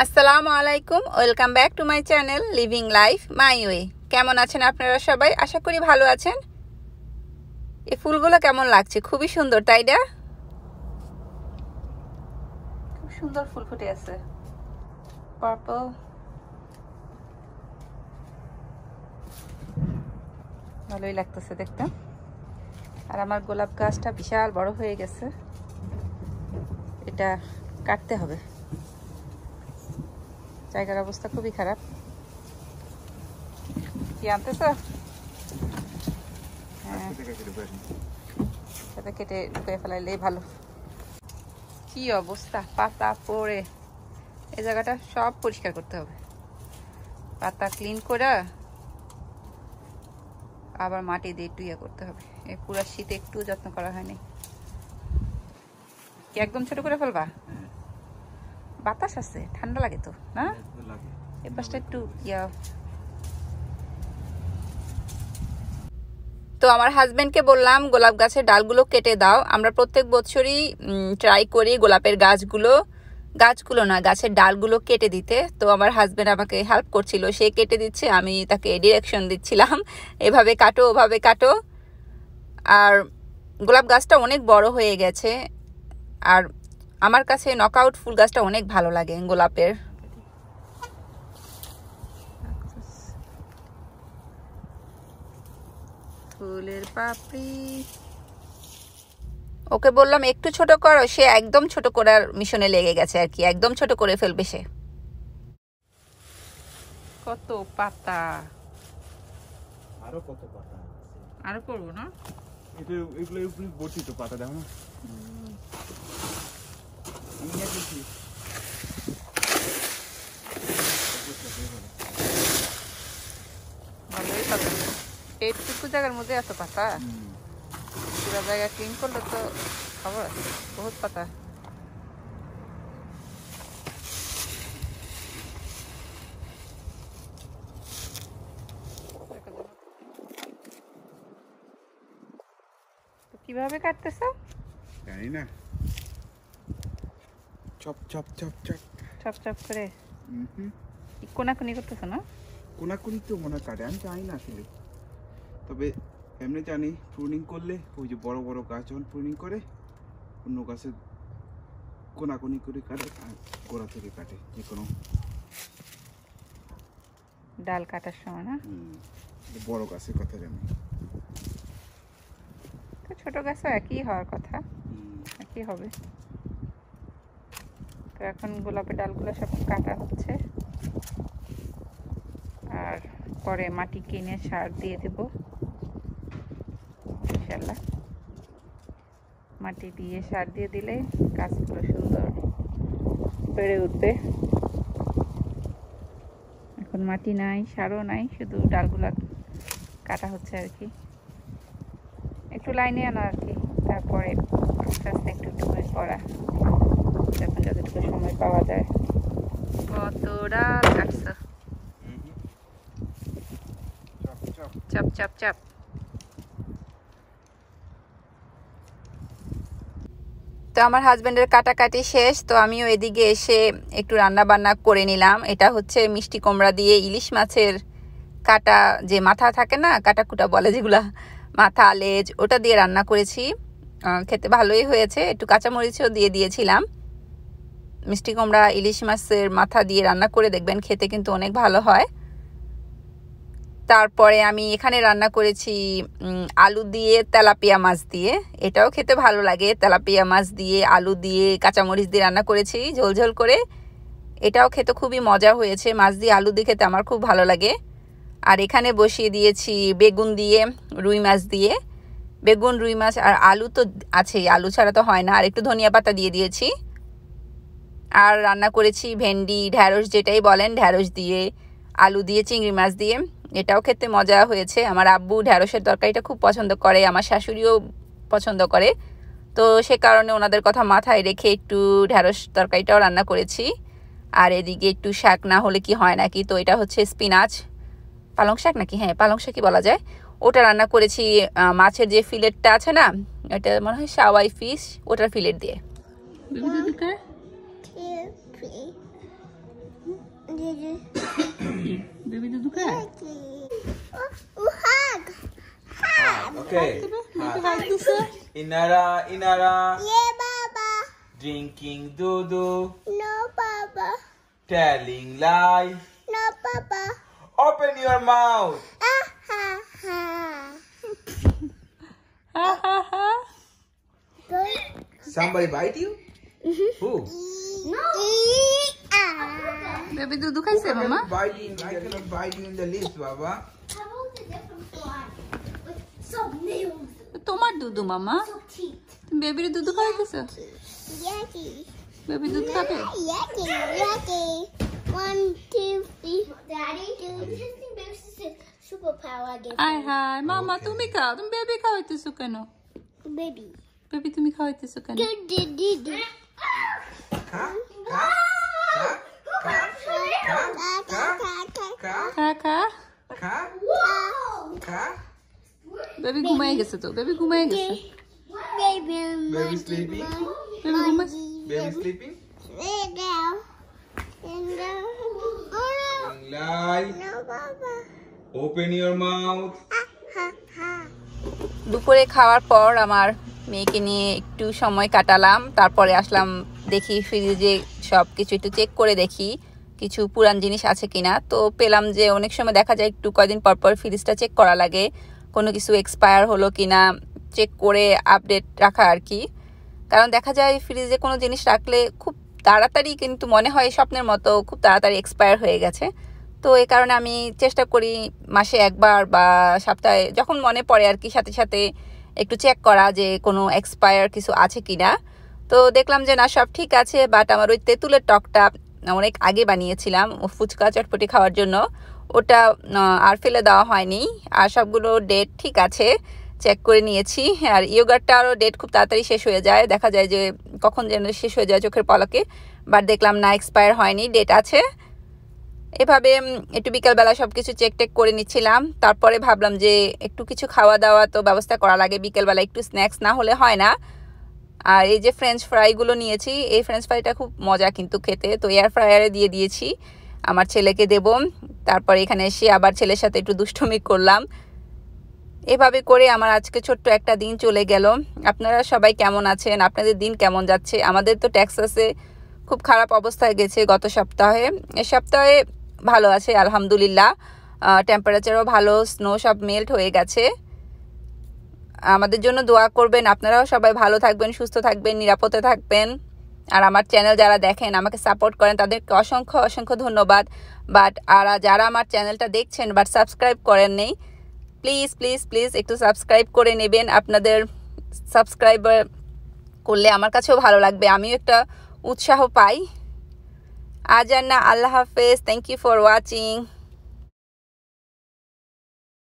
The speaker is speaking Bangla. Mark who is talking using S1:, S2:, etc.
S1: আসসালামু আলাইকুম, welcome back to my channel living life my way. কেমন আছেন আপনারা সবাই? আশা করি ভালো আছেন। এই ফুলগুলো কেমন লাগছে? খুবই সুন্দর, তাই না? খুব সুন্দর ফুল ফুটে আছে, পার্পল। ভালোই লাগতেছে দেখতে। আর আমার গোলাপ গাছটা বিশাল বড় হয়ে গেছে, এটা কাটতে হবে। জায়গার অবস্থা খুবই খারাপ। কি আনতেছ? হ্যাঁ, কেটে ঢুকে ফেলাইলেই ভালো। কি অবস্থা, পাতা পড়ে। এই জায়গাটা সব পরিষ্কার করতে হবে, পাতা ক্লিন করে আবার মাটি দিয়ে একটু ইয়ে করতে হবে। এই পুরো শীতে একটু যত্ন করা হয়নি। কি একদম ছোট করে ফেলবা? বাতাস আছে, ঠান্ডা লাগে তো না? এই পাশটা একটু ইয়া। তো আমার হাজবেন্ডকে বললাম গোলাপ গাছের ডালগুলো কেটে দাও। আমরা প্রত্যেক বছরই ট্রাই করি গোলাপের গাছগুলো না, গাছের ডালগুলো কেটে দিতে। তো আমার হাজবেন্ড আমাকে হেল্প করছিল, সে কেটে দিচ্ছে, আমি তাকে ডিরেকশন দিচ্ছিলাম, এভাবে কাটো ওভাবে কাটো। আর গোলাপ গাছটা অনেক বড় হয়ে গেছে। আর আমার কাছে নকআউট ফুল গাছটা অনেক ভালো লাগে গোলাপের। ফুলের পাপড়ি ওকে বললাম একটু ছোট করো, সে একদম ছোট করার মিশনে লেগে গেছে আর কি, একদম ছোট করে ফেলবে সে। কত পাতা,
S2: আরো কত পাতা,
S1: আরো করবো না?
S2: এগুলো ভর্তি তো পাতা, দেখো না।
S1: ভালোই পাতা, এইটুকু জায়গার মধ্যে এত পাতা। পুরো জায়গা ক্লিন করলে তো খবর আছে, বহুত পাতা। কিভাবে কাটতেছো?
S2: জানি না, chop chop chop chop
S1: chop chop করে কোনাকুনি করতেছো না?
S2: কোনাকুনি তো মনে কাটে, আমি জানি না আসলে। তবে এমনি জানি প্রুনিং করলে, ওই যে বড় বড় গাছ যখন প্রুনিং করে অন্য গাছের কোনাকুনি করে কাটে, আর গোড়া থেকে কাটে যে কোনো
S1: ডাল কাটার সময় না?
S2: বড় গাছের কথা জানি।
S1: তো ছোট গাছও একই হওয়ার কথা, একই হবে। তো এখন গোলাপের ডালগুলো সব কাটা হচ্ছে, আর পরে মাটি কিনে সার দিয়ে দেব ইনশাল্লাহ। মাটি দিয়ে সার দিয়ে দিলে গাছগুলো সুন্দর বেড়ে উঠবে। এখন মাটি নাই, সারও নাই, শুধু ডালগুলা কাটা হচ্ছে আর কি, একটু লাইনে আনা আর কি। তারপরে আস্তে আস্তে একটু একটু করে করা, যখন যতটুকু সময় পাওয়া যায়। কত ডাল কাটছ? চাপ চাপ চাপ। তো আমার হাজবেন্ডের কাটাকাটি শেষ, তো আমিও এদিকে এসে একটু রান্না বান্না করে নিলাম। এটা হচ্ছে মিষ্টি কুমড়া দিয়ে ইলিশ মাছের কাটা, যে মাথা থাকে না, কাটা কুটা বলে যেগুলা, মাথা লেজ, ওটা দিয়ে রান্না করেছি। খেতে ভালোই হয়েছে, একটু কাঁচামরিচও দিয়ে দিয়েছিলাম। মিষ্টি কুমড়া ইলিশ মাছের মাথা দিয়ে রান্না করে দেখবেন, খেতে কিন্তু অনেক ভালো হয়। তারপরে আমি এখানে রান্না করেছি আলু দিয়ে তেলাপিয়া মাছ দিয়ে, এটাও খেতে ভালো লাগে। তেলাপিয়া মাছ দিয়ে আলু দিয়ে কাঁচামরিচ দিয়ে রান্না করেছি ঝোল ঝোল করে, এটাও খেতে খুবই মজা হয়েছে। মাছ দিয়ে আলু দিয়ে খেতে আমার খুব ভালো লাগে। আর এখানে বসিয়ে দিয়েছি বেগুন দিয়ে রুই মাছ দিয়ে, বেগুন রুই মাছ আর আলু তো আছেই, আলু ছাড়া তো হয় না। আর একটু ধনিয়া পাতা দিয়ে দিয়েছি। আর রান্না করেছি ভেন্ডি ঢ্যাঁড়স যেটাই বলেন, ঢ্যাঁড়স দিয়ে আলু দিয়ে চিংড়ি মাছ দিয়ে, এটাও খেতে মজা হয়েছে। আমার আব্বু ঢ্যাঁড়সের তরকারিটা খুব পছন্দ করে, আমার শাশুড়িও পছন্দ করে, তো সে কারণে ওনাদের কথা মাথায় রেখে একটু ঢ্যাঁড়স তরকারিটাও রান্না করেছি। আর এদিকে একটু শাক না হলে কি হয় নাকি, তো এটা হচ্ছে স্পিনাচ, পালং শাক নাকি, হ্যাঁ পালং শাকই বলা যায়, ওটা রান্না করেছি। মাছের যে ফিলেটটা আছে না, এটা মনে হয় শাওয়াই ফিশ, ওটার ফিলেট দিয়ে। বেবি দুধ খায়?
S2: Okay. Inara, Inara.
S3: Yeah, Baba.
S2: Drinking dudu.
S3: No, Baba.
S2: Telling lies.
S3: No, Baba.
S2: Open your mouth.
S3: Ha ha.
S1: Ha ha ha.
S2: Somebody bite you? Who?
S3: No.
S1: Baby দুধ খাইছে মামা?
S2: Bite you. I cannot bite you in the lips, Baba.
S3: How about a different one with some nails,
S1: তোমার দুধ মামা,
S3: some teeth?
S1: তুমি বেবির দুধ খাইতেছো?
S3: Yucky.
S1: বেবি দুধ খাবে?
S3: Yucky. Yucky. 1, 2, 3. Daddy, do you think this is a superpower I get?
S1: আয় হায় মামা, তুমি খাও, তুমি বেবি খাওয়াইতেছো কেন?
S3: Baby.
S1: বেবি তুমি খাওয়াইতেছো কেন?
S3: Do.
S1: খা খা। বেবি ঘুমাই গেছে তো, বেবি ঘুমাই গেছে।
S3: Baby.
S2: Baby sleeping?
S1: বেবি ঘুমাইছে?
S2: Baby sleeping?
S3: Lay down.
S2: Telling lies.
S3: No, Baba.
S2: Open your mouth.
S3: Ha.
S1: দুপুরে খাওয়ার পর আমার মেয়েকে নিয়ে একটু সময় কাটালাম, তারপরে আসলাম দেখি ফ্রিজে সব কিছু একটু চেক করে দেখি কিছু পুরান জিনিস আছে কিনা। তো পেলাম যে অনেক সময় দেখা যায় একটু কয়দিন পর পর ফ্রিজটা চেক করা লাগে, কোনো কিছু এক্সপায়ার হলো কিনা চেক করে আপডেট রাখা আর কি। কারণ দেখা যায় ফ্রিজে কোনো জিনিস রাখলে খুব তাড়াতাড়ি কিন্তু মনে হয় স্বপ্নের মতো খুব তাড়াতাড়ি এক্সপায়ার হয়ে গেছে। তো এই কারণে আমি চেষ্টা করি মাসে একবার বা সপ্তাহে যখন মনে পড়ে আর কি সাথে সাথে একটু চেক করা যে কোনো এক্সপায়ার কিছু আছে কিনা। তো দেখলাম যে না, সব ঠিক আছে, বাট আমার ওই তেঁতুলের টকটা অনেক আগে বানিয়েছিলাম ফুচকা চটপটি খাওয়ার জন্য, ওটা আর ফেলে দেওয়া হয়নি, আর সবগুলো ডেট ঠিক আছে চেক করে নিয়েছি। আর ইয়োগার্টটারও ডেট খুব তাড়াতাড়ি শেষ হয়ে যায়, দেখা যায় যে কখন যেন শেষ হয়ে যায় চোখের পলকে, বাট দেখলাম না, এক্সপায়ার হয়নি, ডেট আছে। এভাবে একটু বিকালবেলা সব কিছু চেক করে নিচ্ছিলাম, তারপরে ভাবলাম যে একটু কিছু খাওয়া দাওয়া তো ব্যবস্থা করা লাগে, বিকেলবেলা একটু স্ন্যাক্স না হলে হয় না। আর এই যে ফ্রেঞ্চ ফ্রাইগুলো নিয়েছি, এই ফ্রেঞ্চ ফ্রাইটা খুব মজা কিন্তু খেতে, তো এয়ার ফ্রায়ারে দিয়ে দিয়েছি, আমার ছেলেকে দেব। তারপরে এখানে এসে আবার ছেলের সাথে একটু দুষ্টুমি করলাম। এভাবে করে আমার আজকে ছোট্ট একটা দিন চলে গেল। আপনারা সবাই কেমন আছেন? আপনাদের দিন কেমন যাচ্ছে? আমাদের তো টেক্সাসে খুব খারাপ অবস্থায় গেছে গত সপ্তাহে, এ সপ্তাহে ভালো আছে আলহামদুলিল্লাহ, টেম্পারেচারও ভালো, স্নো সব মেল্ট হয়ে গেছে। আমাদের জন্য দোয়া করবেন, আপনারাও সবাই ভালো থাকবেন, সুস্থ থাকবেন, নিরাপদে থাকবেন। আর আমার চ্যানেল যারা দেখেন, আমাকে সাপোর্ট করেন, তাদেরকে অসংখ্য অসংখ্য ধন্যবাদ। বাট আর যারা আমার চ্যানেলটা দেখছেন বাট সাবস্ক্রাইব করেন নেই, প্লিজ প্লিজ প্লিজ একটু সাবস্ক্রাইব করে নেবেন। আপনাদের সাবস্ক্রাইবার করলে আমার কাছেও ভালো লাগবে, আমিও একটা উৎসাহ পাই। আজ আর না, আল্লাহ হাফেজ, থ্যাংক ইউ ফর ওয়াচিং।